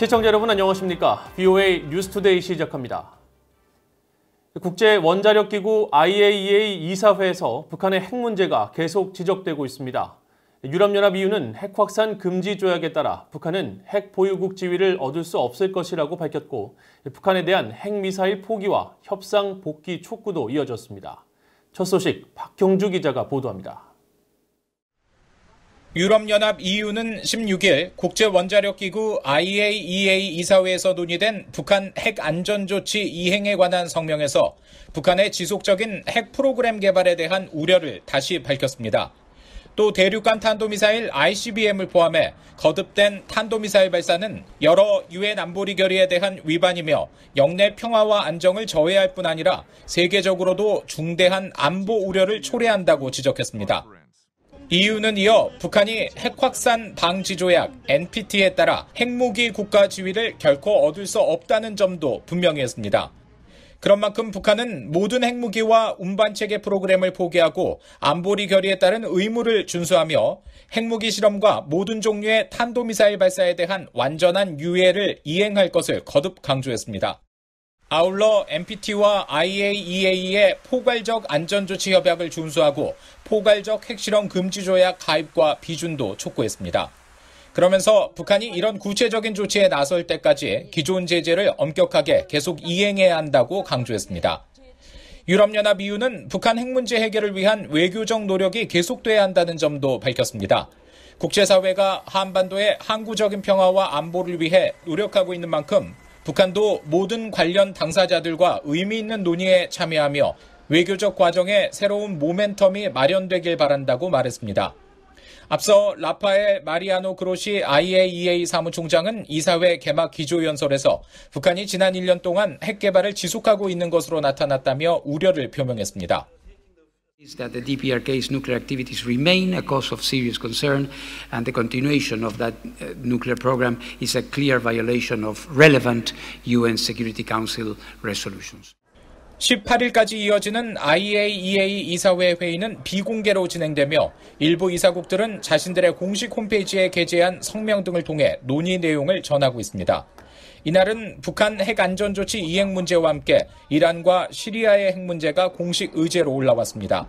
시청자 여러분 안녕하십니까? VOA 뉴스투데이 시작합니다. 국제원자력기구 IAEA 이사회에서 북한의 핵 문제가 계속 지적되고 있습니다. 유럽연합 EU는 핵 확산 금지 조약에 따라 북한은 핵 보유국 지위를 얻을 수 없을 것이라고 밝혔고 북한에 대한 핵미사일 포기와 협상 복귀 촉구도 이어졌습니다. 첫 소식 박형주 기자가 보도합니다. 유럽연합 EU는 16일 국제원자력기구 IAEA 이사회에서 논의된 북한 핵 안전조치 이행에 관한 성명에서 북한의 지속적인 핵 프로그램 개발에 대한 우려를 다시 밝혔습니다. 또 대륙간 탄도미사일 ICBM을 포함해 거듭된 탄도미사일 발사는 여러 유엔 안보리 결의에 대한 위반이며 영내 평화와 안정을 저해할 뿐 아니라 세계적으로도 중대한 안보 우려를 초래한다고 지적했습니다. EU는 이어 북한이 핵 확산 방지 조약 NPT에 따라 핵무기 국가 지위를 결코 얻을 수 없다는 점도 분명히 했습니다. 그런 만큼 북한은 모든 핵무기와 운반체계 프로그램을 포기하고 안보리 결의에 따른 의무를 준수하며 핵무기 실험과 모든 종류의 탄도미사일 발사에 대한 완전한 유예를 이행할 것을 거듭 강조했습니다. 아울러 NPT와 IAEA의 포괄적 안전조치 협약을 준수하고 포괄적 핵실험 금지 조약 가입과 비준도 촉구했습니다. 그러면서 북한이 이런 구체적인 조치에 나설 때까지 기존 제재를 엄격하게 계속 이행해야 한다고 강조했습니다. 유럽연합 EU는 북한 핵 문제 해결을 위한 외교적 노력이 계속돼야 한다는 점도 밝혔습니다. 국제사회가 한반도의 항구적인 평화와 안보를 위해 노력하고 있는 만큼 북한도 모든 관련 당사자들과 의미 있는 논의에 참여하며 외교적 과정에 새로운 모멘텀이 마련되길 바란다고 말했습니다. 앞서 라파엘 마리아노 그로시 IAEA 사무총장은 이사회 개막 기조연설에서 북한이 지난 1년 동안 핵 개발을 지속하고 있는 것으로 나타났다며 우려를 표명했습니다. That the DPRK's nuclear activities remain a cause of serious concern, and the continuation of that nuclear program is a clear violation of relevant UN Security Council resolutions. 18일까지 이어지는 IAEA 이사회 회의는 비공개로 진행되며 일부 이사국들은 자신들의 공식 홈페이지에 게재한 성명 등을 통해 논의 내용을 전하고 있습니다. 이날은 북한 핵 안전조치 이행 문제와 함께 이란과 시리아의 핵 문제가 공식 의제로 올라왔습니다.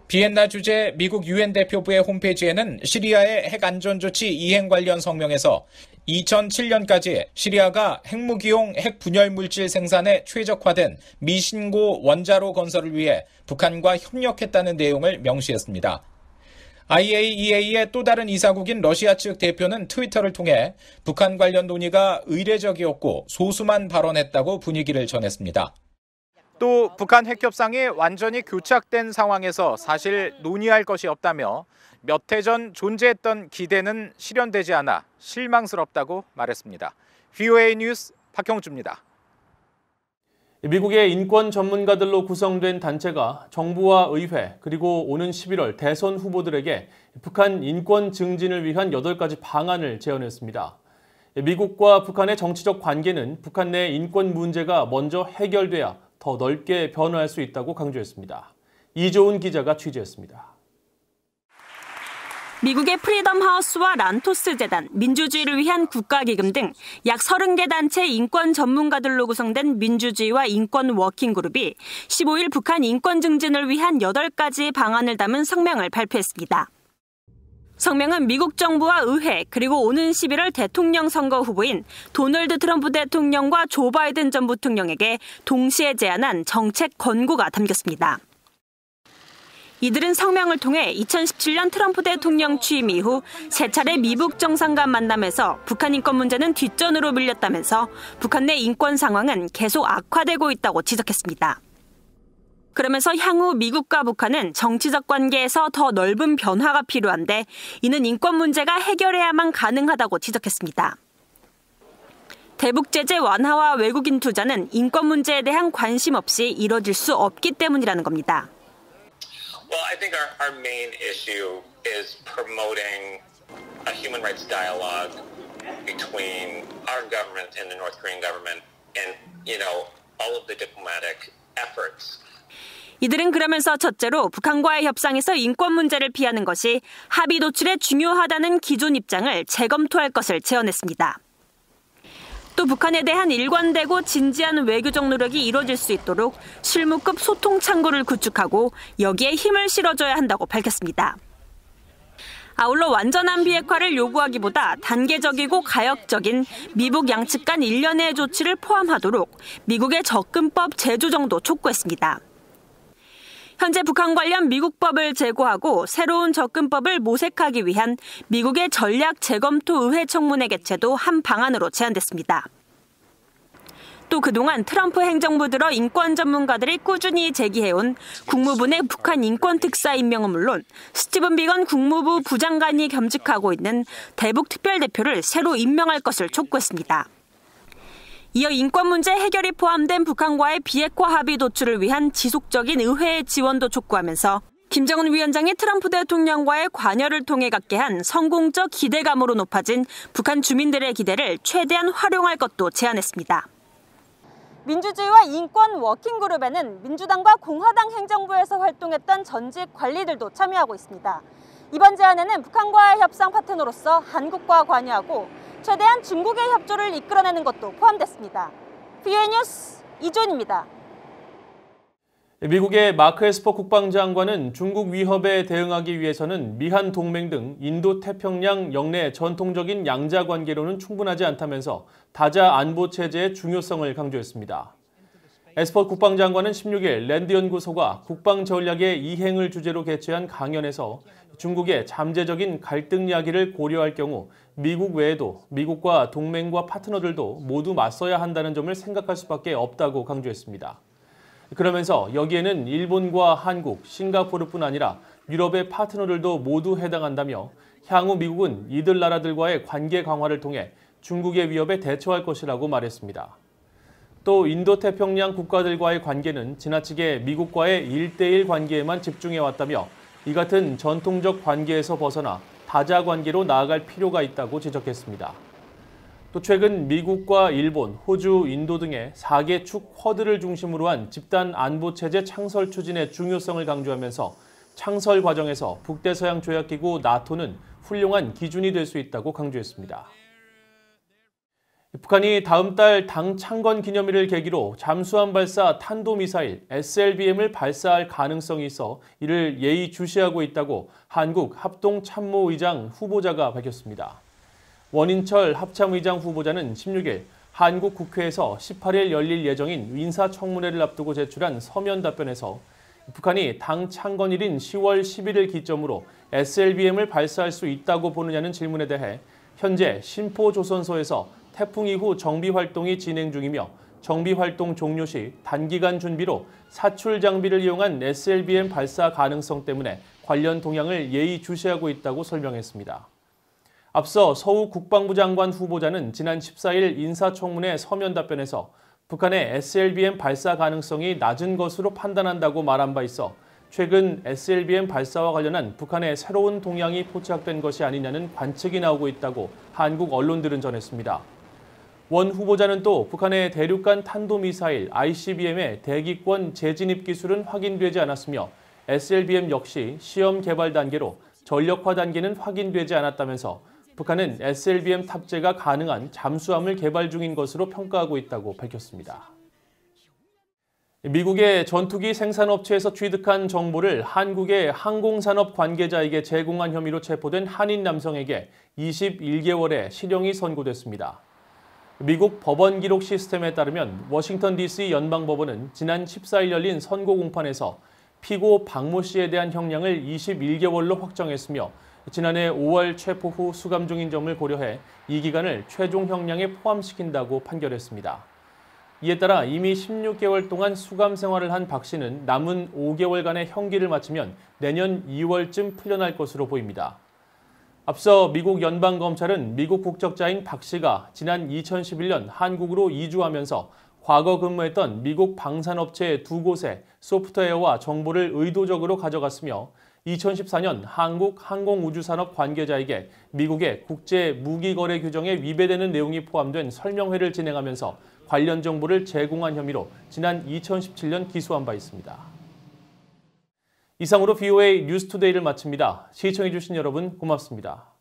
비엔나 주재 미국 유엔 대표부의 홈페이지에는 시리아의 핵 안전조치 이행 관련 성명에서 2007년까지 시리아가 핵무기용 핵 분열 물질 생산에 최적화된 미신고 원자로 건설을 위해 북한과 협력했다는 내용을 명시했습니다. IAEA의 또 다른 이사국인 러시아 측 대표는 트위터를 통해 북한 관련 논의가 의례적이었고 소수만 발언했다고 분위기를 전했습니다. 또 북한 핵협상이 완전히 교착된 상황에서 사실 논의할 것이 없다며 몇 해 전 존재했던 기대는 실현되지 않아 실망스럽다고 말했습니다. VOA 뉴스 박형주입니다. 미국의 인권 전문가들로 구성된 단체가 정부와 의회 그리고 오는 11월 대선 후보들에게 북한 인권 증진을 위한 8가지 방안을 제안했습니다. 미국과 북한의 정치적 관계는 북한 내 인권 문제가 먼저 해결돼야 더 넓게 변화할 수 있다고 강조했습니다. 이조은 기자가 취재했습니다. 미국의 프리덤 하우스와 란토스 재단, 민주주의를 위한 국가기금 등 약 30개 단체 인권 전문가들로 구성된 민주주의와 인권 워킹그룹이 15일 북한 인권 증진을 위한 8가지 방안을 담은 성명을 발표했습니다. 성명은 미국 정부와 의회 그리고 오는 11월 대통령 선거 후보인 도널드 트럼프 대통령과 조 바이든 전 부통령에게 동시에 제안한 정책 권고가 담겼습니다. 이들은 성명을 통해 2017년 트럼프 대통령 취임 이후 3차례 미국 정상 간 만남에서 북한 인권 문제는 뒷전으로 밀렸다면서 북한 내 인권 상황은 계속 악화되고 있다고 지적했습니다. 그러면서 향후 미국과 북한은 정치적 관계에서 더 넓은 변화가 필요한데 이는 인권 문제가 해결해야만 가능하다고 지적했습니다. 대북 제재 완화와 외국인 투자는 인권 문제에 대한 관심 없이 이뤄질 수 없기 때문이라는 겁니다. Well, I think our main issue is promoting a human rights dialogue between our government and the North Korean government and, all of the diplomatic efforts. 이들은 그러면서 첫째로 북한과의 협상에서 인권 문제를 피하는 것이 합의 도출에 중요하다는 기존 입장을 재검토할 것을 제언했습니다. 또 북한에 대한 일관되고 진지한 외교적 노력이 이뤄질 수 있도록 실무급 소통 창구를 구축하고 여기에 힘을 실어줘야 한다고 밝혔습니다. 아울러 완전한 비핵화를 요구하기보다 단계적이고 가역적인 미북 양측 간 일련의 조치를 포함하도록 미국의 접근법 제조 정도 촉구했습니다. 현재 북한 관련 미국법을 제고하고 새로운 접근법을 모색하기 위한 미국의 전략 재검토 의회 청문회 개최도 한 방안으로 제안됐습니다. 또 그동안 트럼프 행정부 들어 인권 전문가들이 꾸준히 제기해온 국무부 내 북한 인권 특사 임명은 물론 스티븐 비건 국무부 부장관이 겸직하고 있는 대북 특별대표를 새로 임명할 것을 촉구했습니다. 이어 인권 문제 해결이 포함된 북한과의 비핵화 합의 도출을 위한 지속적인 의회의 지원도 촉구하면서 김정은 위원장이 트럼프 대통령과의 관여를 통해 갖게 한 성공적 기대감으로 높아진 북한 주민들의 기대를 최대한 활용할 것도 제안했습니다. 민주주의와 인권 워킹그룹에는 민주당과 공화당 행정부에서 활동했던 전직 관리들도 참여하고 있습니다. 이번 제안에는 북한과의 협상 파트너로서 한국과 관여하고 최대한 중국의 협조를 이끌어내는 것도 포함됐습니다. VOA 뉴스 이조은입니다. 미국의 마크 에스퍼 국방장관은 중국 위협에 대응하기 위해서는 미한 동맹 등 인도태평양 영내 전통적인 양자 관계로는 충분하지 않다면서 다자 안보 체제의 중요성을 강조했습니다. 에스퍼 국방장관은 16일 랜드연구소가 국방전략의 이행을 주제로 개최한 강연에서 중국의 잠재적인 갈등 야기를 고려할 경우 미국 외에도 미국과 동맹과 파트너들도 모두 맞서야 한다는 점을 생각할 수밖에 없다고 강조했습니다. 그러면서 여기에는 일본과 한국, 싱가포르뿐 아니라 유럽의 파트너들도 모두 해당한다며 향후 미국은 이들 나라들과의 관계 강화를 통해 중국의 위협에 대처할 것이라고 말했습니다. 또 인도태평양 국가들과의 관계는 지나치게 미국과의 1대1 관계에만 집중해왔다며 이 같은 전통적 관계에서 벗어나 다자 관계로 나아갈 필요가 있다고 지적했습니다. 또 최근 미국과 일본, 호주, 인도 등의 4개 축 쿼드를 중심으로 한 집단 안보체제 창설 추진의 중요성을 강조하면서 창설 과정에서 북대서양 조약기구 나토는 훌륭한 기준이 될 수 있다고 강조했습니다. 북한이 다음 달 당 창건 기념일을 계기로 잠수함 발사 탄도미사일 SLBM을 발사할 가능성이 있어 이를 예의주시하고 있다고 한국 합동참모의장 후보자가 밝혔습니다. 원인철 합참의장 후보자는 16일 한국 국회에서 18일 열릴 예정인 인사청문회를 앞두고 제출한 서면 답변에서 북한이 당 창건일인 10월 11일 기점으로 SLBM을 발사할 수 있다고 보느냐는 질문에 대해 현재 신포조선소에서 태풍 이후 정비 활동이 진행 중이며 정비 활동 종료 시 단기간 준비로 사출 장비를 이용한 SLBM 발사 가능성 때문에 관련 동향을 예의주시하고 있다고 설명했습니다. 앞서 서욱 국방부 장관 후보자는 지난 14일 인사청문회 서면 답변에서 북한의 SLBM 발사 가능성이 낮은 것으로 판단한다고 말한 바 있어 최근 SLBM 발사와 관련한 북한의 새로운 동향이 포착된 것이 아니냐는 관측이 나오고 있다고 한국 언론들은 전했습니다. 원 후보자는 또 북한의 대륙간 탄도미사일 ICBM의 대기권 재진입 기술은 확인되지 않았으며 SLBM 역시 시험 개발 단계로 전력화 단계는 확인되지 않았다면서 북한은 SLBM 탑재가 가능한 잠수함을 개발 중인 것으로 평가하고 있다고 밝혔습니다. 미국의 전투기 생산업체에서 취득한 정보를 한국의 항공산업 관계자에게 제공한 혐의로 체포된 한인 남성에게 21개월의 실형이 선고됐습니다. 미국 법원 기록 시스템에 따르면 워싱턴 DC 연방법원은 지난 14일 열린 선고 공판에서 피고 박모 씨에 대한 형량을 21개월로 확정했으며 지난해 5월 체포 후 수감 중인 점을 고려해 이 기간을 최종 형량에 포함시킨다고 판결했습니다. 이에 따라 이미 16개월 동안 수감 생활을 한 박 씨는 남은 5개월간의 형기를 마치면 내년 2월쯤 풀려날 것으로 보입니다. 앞서 미국 연방검찰은 미국 국적자인 박 씨가 지난 2011년 한국으로 이주하면서 과거 근무했던 미국 방산업체 2곳의 소프트웨어와 정보를 의도적으로 가져갔으며 2014년 한국 항공우주산업 관계자에게 미국의 국제 무기거래 규정에 위배되는 내용이 포함된 설명회를 진행하면서 관련 정보를 제공한 혐의로 지난 2017년 기소한 바 있습니다. 이상으로 VOA 뉴스투데이를 마칩니다. 시청해주신 여러분 고맙습니다.